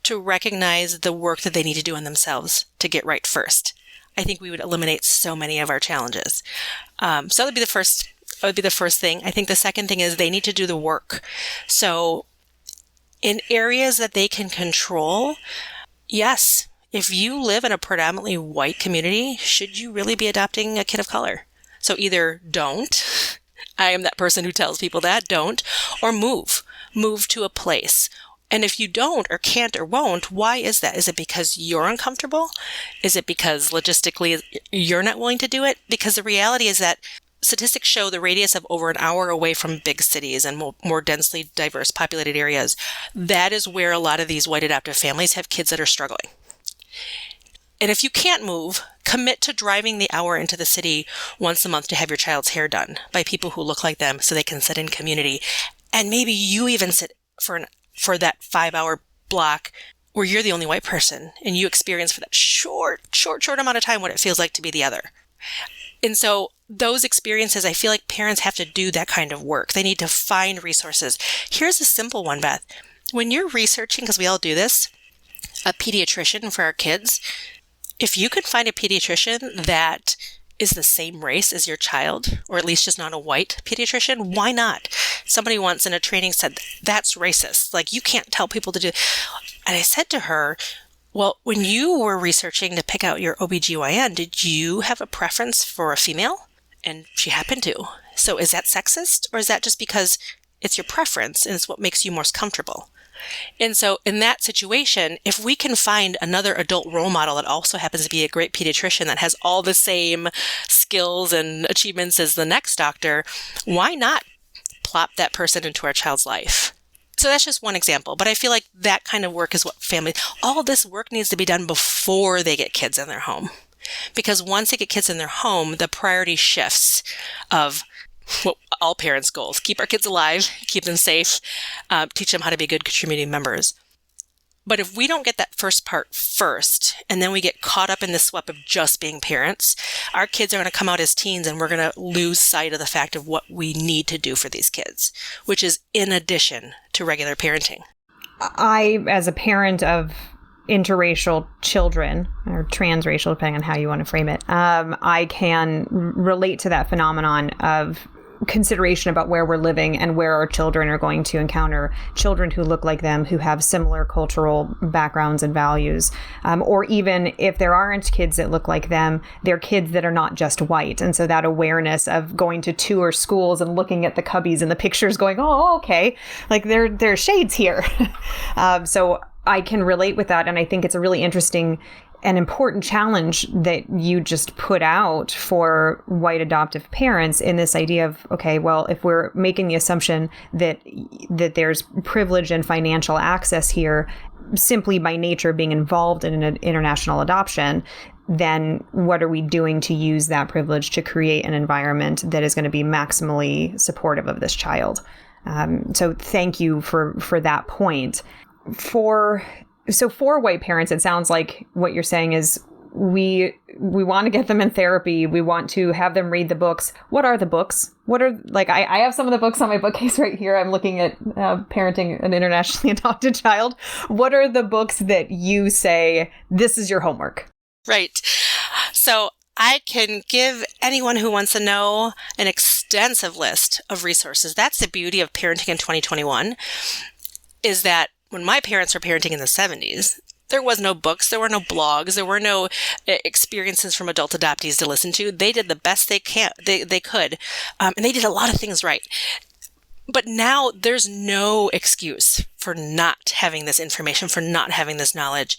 to recognize the work that they need to do on themselves to get right first, I think we would eliminate so many of our challenges. So that would be the first thing. I think the second thing is they need to do the work. So in areas that they can control, yes, if you live in a predominantly white community, should you really be adopting a kid of color? So either don't, I am that person who tells people that, don't, or move to a place. And if you don't or can't or won't, why is that? Is it because you're uncomfortable? Is it because logistically you're not willing to do it? Because the reality is that statistics show the radius of over an hour away from big cities and more densely diverse populated areas. That is where a lot of these white adoptive families have kids that are struggling. And if you can't move, commit to driving the hour into the city once a month to have your child's hair done by people who look like them so they can sit in community. And maybe you even sit for that 5-hour block where you're the only white person and you experience for that short amount of time what it feels like to be the other. And so those experiences, I feel like parents have to do that kind of work. They need to find resources. Here's a simple one, Beth. When you're researching, because we all do this, a pediatrician for our kids, if you could find a pediatrician that is the same race as your child, or at least just not a white pediatrician, why not? Somebody once in a training said, that's racist. Like, you can't tell people to do. And I said to her, well, when you were researching to pick out your OBGYN, did you have a preference for a female? And she happened to. So is that sexist? Or is that just because it's your preference and it's what makes you most comfortable? And so in that situation, if we can find another adult role model that also happens to be a great pediatrician that has all the same skills and achievements as the next doctor, why not plop that person into our child's life? So that's just one example. But I feel like that kind of work is what all this work needs to be done before they get kids in their home. Because once they get kids in their home, the priority shifts of what all parents' goals: keep our kids alive, keep them safe, teach them how to be good contributing members. But if we don't get that first part first, and then we get caught up in the sweep of just being parents, our kids are going to come out as teens and we're going to lose sight of the fact of what we need to do for these kids, which is in addition to regular parenting. I, as a parent of interracial children, or transracial, depending on how you want to frame it, I can relate to that phenomenon of consideration about where we're living and where our children are going to encounter children who look like them, who have similar cultural backgrounds and values. Or even if there aren't kids that look like them, they're kids that are not just white. And so that awareness of going to tour schools and looking at the cubbies and the pictures going, oh, okay, like there are shades here. So I can relate with that. And I think it's a really interesting and important challenge that you just put out for white adoptive parents in this idea of, okay, well, if we're making the assumption that there's privilege and financial access here simply by nature of being involved in an international adoption, then what are we doing to use that privilege to create an environment that is going to be maximally supportive of this child? So thank you for that point. For white parents, it sounds like what you're saying is we want to get them in therapy. We want to have them read the books. What are the books? What are, like, I have some of the books on my bookcase right here. I'm looking at Parenting an Internationally Adopted Child. What are the books that you say, this is your homework? Right. So I can give anyone who wants to know an extensive extensive list of resources. That's the beauty of parenting in 2021, is that when my parents were parenting in the 70s, there was no books, there were no blogs, there were no experiences from adult adoptees to listen to. They did the best they could, and they did a lot of things right. But now there's no excuse for not having this information, for not having this knowledge.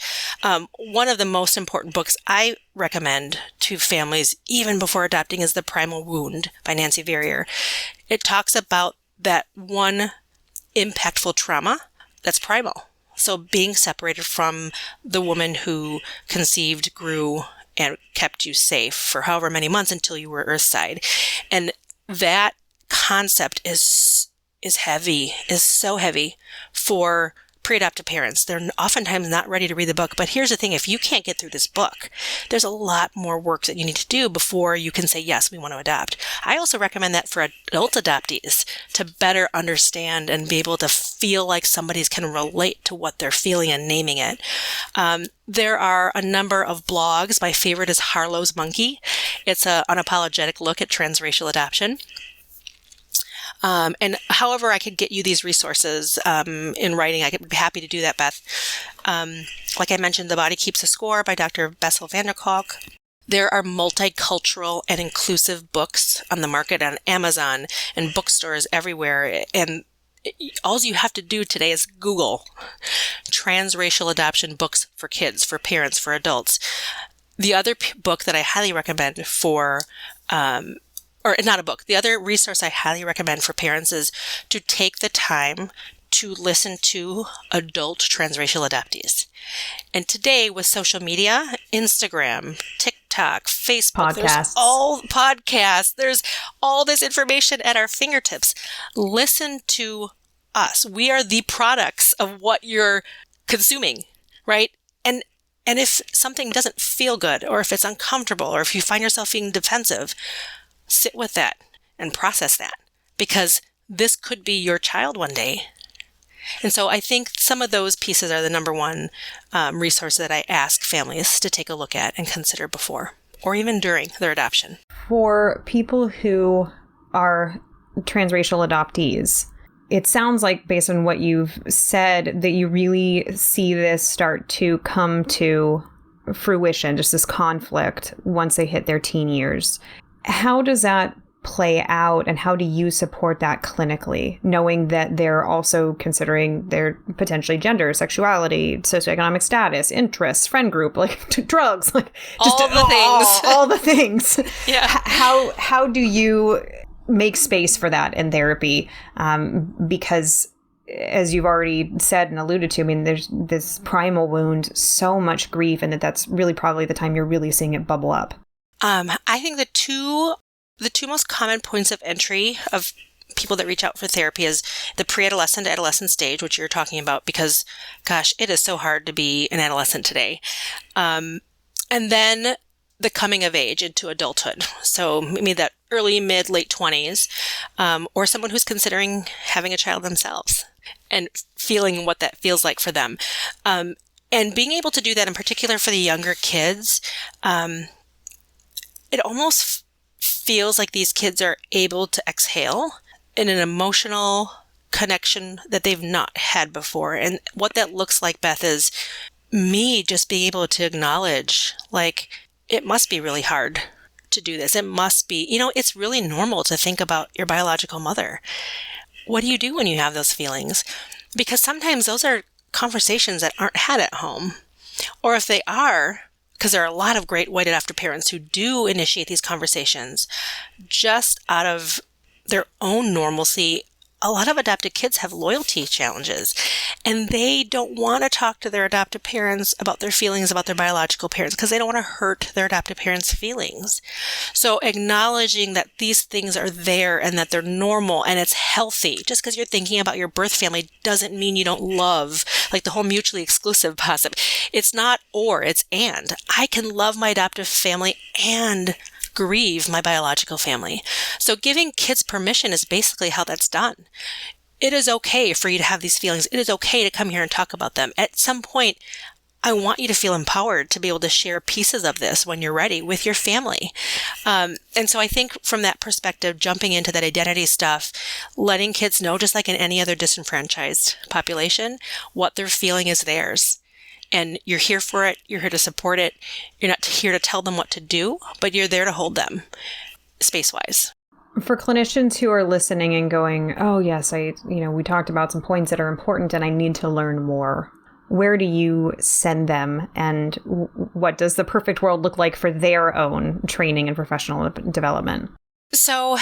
One of the most important books I recommend to families, even before adopting, is The Primal Wound by Nancy Verrier. It talks about that one impactful trauma that's primal. So being separated from the woman who conceived, grew, and kept you safe for however many months until you were earthside. And that concept is heavy, is so heavy for pre-adoptive parents. They're oftentimes not ready to read the book. But here's the thing, if you can't get through this book, there's a lot more work that you need to do before you can say, yes, we want to adopt. I also recommend that for adult adoptees to better understand and be able to feel like somebody can relate to what they're feeling and naming it. There are a number of blogs. My favorite is Harlow's Monkey. It's an unapologetic look at transracial adoption. And however I could get you these resources in writing, I could be happy to do that, Beth. Like I mentioned, The Body Keeps a Score by Dr. Bessel van der Kolk. There are multicultural and inclusive books on the market on Amazon and bookstores everywhere. And all you have to do today is Google transracial adoption books for kids, for parents, for adults. The other book that I highly recommend for or not a book. The other resource I highly recommend for parents is to take the time to listen to adult transracial adoptees. And today with social media, Instagram, TikTok, Facebook, there's all this information at our fingertips. Listen to us. We are the products of what you're consuming, right? And if something doesn't feel good, or if it's uncomfortable, or if you find yourself being defensive, sit with that and process that, because this could be your child one day. And so I think some of those pieces are the number one resource that I ask families to take a look at and consider before or even during their adoption. For people who are transracial adoptees, it sounds like, based on what you've said, that you really see this start to come to fruition, just this conflict once they hit their teen years. How does that play out, and how do you support that clinically, knowing that they're also considering their potentially gender, sexuality, socioeconomic status, interests, friend group, like drugs, like just all the things. Yeah. How do you make space for that in therapy? Because as you've already said and alluded to, I mean, there's this primal wound, so much grief, and that's really probably the time you're really seeing it bubble up. I think the two most common points of entry of people that reach out for therapy is the pre-adolescent to adolescent stage, which you're talking about, because, gosh, it is so hard to be an adolescent today. And then the coming of age into adulthood. So maybe that early, mid, late 20s, or someone who's considering having a child themselves and feeling what that feels like for them. And being able to do that, in particular for the younger kids, it almost feels like these kids are able to exhale in an emotional connection that they've not had before. And what that looks like, Beth, is me just being able to acknowledge, like, it must be really hard to do this. It must be, it's really normal to think about your biological mother. What do you do when you have those feelings? Because sometimes those are conversations that aren't had at home. Or if they are, because there are a lot of great white adoptive parents who do initiate these conversations just out of their own normalcy. A lot of adopted kids have loyalty challenges, and they don't want to talk to their adoptive parents about their feelings about their biological parents because they don't want to hurt their adoptive parents' feelings. So acknowledging that these things are there and that they're normal and it's healthy. Just because you're thinking about your birth family doesn't mean you don't love, like the whole mutually exclusive concept. It's not or, it's and. I can love my adoptive family and grieve my biological family. So giving kids permission is basically how that's done. It is okay for you to have these feelings. It is okay to come here and talk about them. At some point, I want you to feel empowered to be able to share pieces of this when you're ready with your family. And so I think from that perspective, jumping into that identity stuff, letting kids know, just like in any other disenfranchised population, what they're feeling is theirs. And you're here for it. You're here to support it. You're not here to tell them what to do, but you're there to hold them space-wise. For clinicians who are listening and going, oh yes, we talked about some points that are important and I need to learn more. Where do you send them, and what does the perfect world look like for their own training and professional development? So,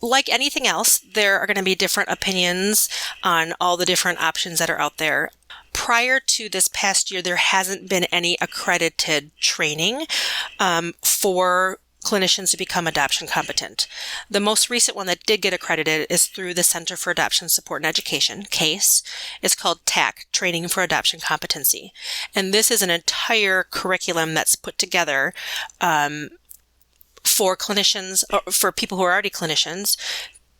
like anything else, there are going to be different opinions on all the different options that are out there. Prior to this past year, there hasn't been any accredited training for clinicians to become adoption competent. The most recent one that did get accredited is through the Center for Adoption Support and Education, CASE. It's called TAC, Training for Adoption Competency. And this is an entire curriculum that's put together for clinicians, or for people who are already clinicians,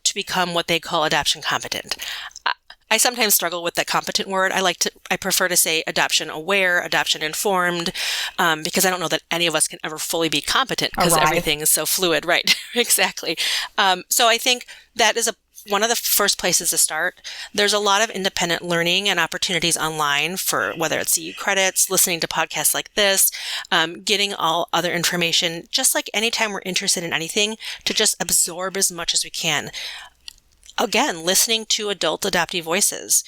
to become what they call adoption competent. I sometimes struggle with that competent word. I prefer to say adoption aware, adoption informed, because I don't know that any of us can ever fully be competent because everything is so fluid. Right. Exactly. So I think that is one of the first places to start. There's a lot of independent learning and opportunities online for whether it's CU credits, listening to podcasts like this, getting all other information, just like anytime we're interested in anything, to just absorb as much as we can. Again, listening to adult adoptee voices,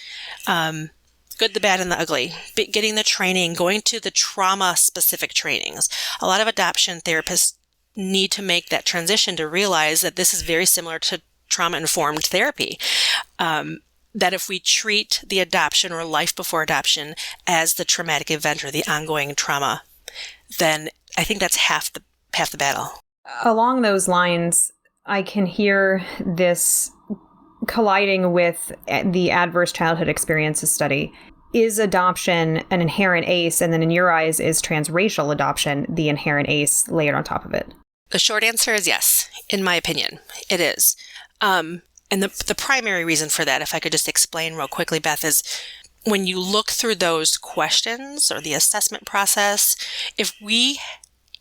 good, the bad, and the ugly, getting the training, going to the trauma-specific trainings. A lot of adoption therapists need to make that transition to realize that this is very similar to trauma-informed therapy, that if we treat the adoption or life before adoption as the traumatic event or the ongoing trauma, then I think that's half the battle. Along those lines, I can hear this colliding with the adverse childhood experiences study. Is adoption an inherent ACE? And then in your eyes, is transracial adoption the inherent ACE layered on top of it? The short answer is yes, in my opinion. It is. And the primary reason for that, if I could just explain real quickly, Beth, is when you look through those questions or the assessment process, if we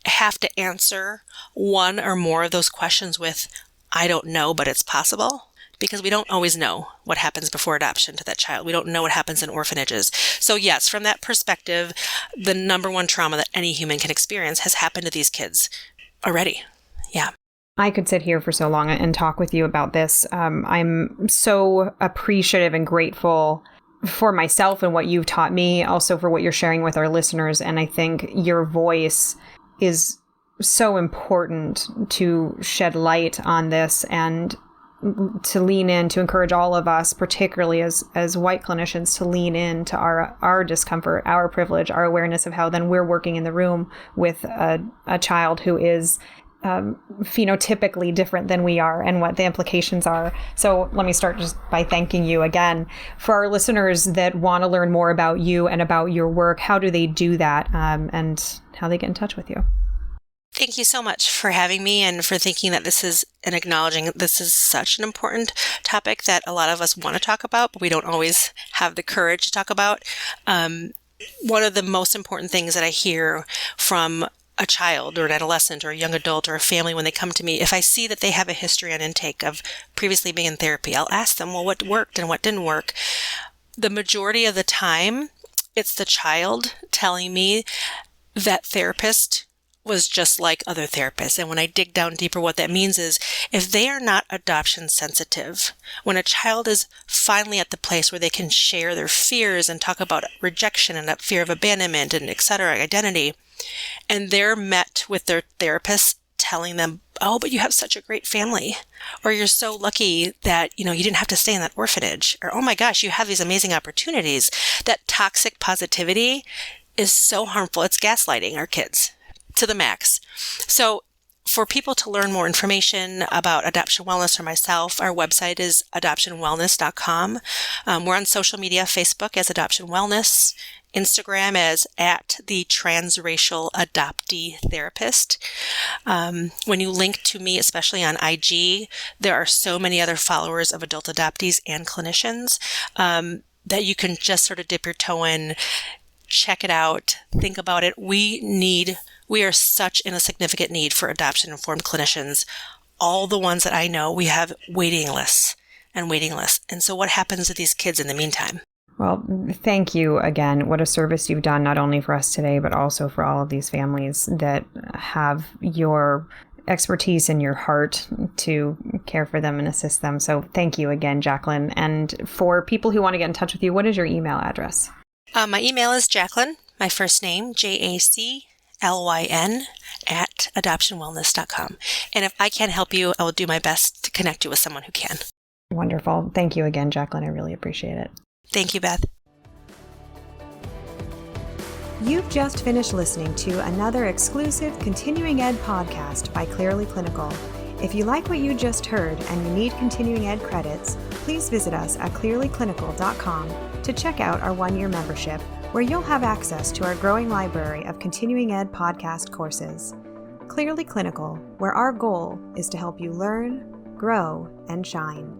have to answer one or more of those questions with, I don't know, but it's possible, because we don't always know what happens before adoption to that child. We don't know what happens in orphanages. So yes, from that perspective, the number one trauma that any human can experience has happened to these kids already. Yeah. I could sit here for so long and talk with you about this. I'm so appreciative and grateful for myself and what you've taught me, also for what you're sharing with our listeners. And I think your voice is so important to shed light on this and to lean in, to encourage all of us, particularly as white clinicians, to lean into our discomfort, our privilege, our awareness of how then we're working in the room with a child who is phenotypically different than we are and what the implications are. So let me start just by thanking you again. For our listeners that want to learn more about you and about your work, how do they do that, and how they get in touch with you? Thank you so much for having me and for thinking that this is, and acknowledging this is such an important topic that a lot of us want to talk about, but we don't always have the courage to talk about. One of the most important things that I hear from a child or an adolescent or a young adult or a family when they come to me, if I see that they have a history on intake of previously being in therapy, I'll ask them, well, what worked and what didn't work? The majority of the time, it's the child telling me that therapist was just like other therapists. And when I dig down deeper, what that means is if they are not adoption sensitive, when a child is finally at the place where they can share their fears and talk about rejection and that fear of abandonment and et cetera, identity, and they're met with their therapist telling them, oh, but you have such a great family, or you're so lucky that, you didn't have to stay in that orphanage, or, oh my gosh, you have these amazing opportunities. That toxic positivity is so harmful. It's gaslighting our kids to the max. So for people to learn more information about adoption wellness or myself, our website is adoptionwellness.com. We're on social media, Facebook as Adoption Wellness, Instagram as @the Transracial Adoptee Therapist. When you link to me, especially on IG, there are so many other followers of adult adoptees and clinicians that you can just sort of dip your toe in, check it out, think about it. We are such in a significant need for adoption-informed clinicians. All the ones that I know, we have waiting lists. And so what happens to these kids in the meantime? Well, thank you again. What a service you've done, not only for us today, but also for all of these families that have your expertise and your heart to care for them and assist them. So thank you again, Jaclyn. And for people who want to get in touch with you, what is your email address? My email is Jaclyn, my first name, Jaclyn, at adoptionwellness.com. And if I can't help you, I will do my best to connect you with someone who can. Wonderful. Thank you again, Jaclyn. I really appreciate it. Thank you, Beth. You've just finished listening to another exclusive Continuing Ed podcast by Clearly Clinical. If you like what you just heard and you need Continuing Ed credits, please visit us at clearlyclinical.com to check out our one-year membership, where you'll have access to our growing library of Continuing Ed podcast courses. Clearly Clinical, where our goal is to help you learn, grow, and shine.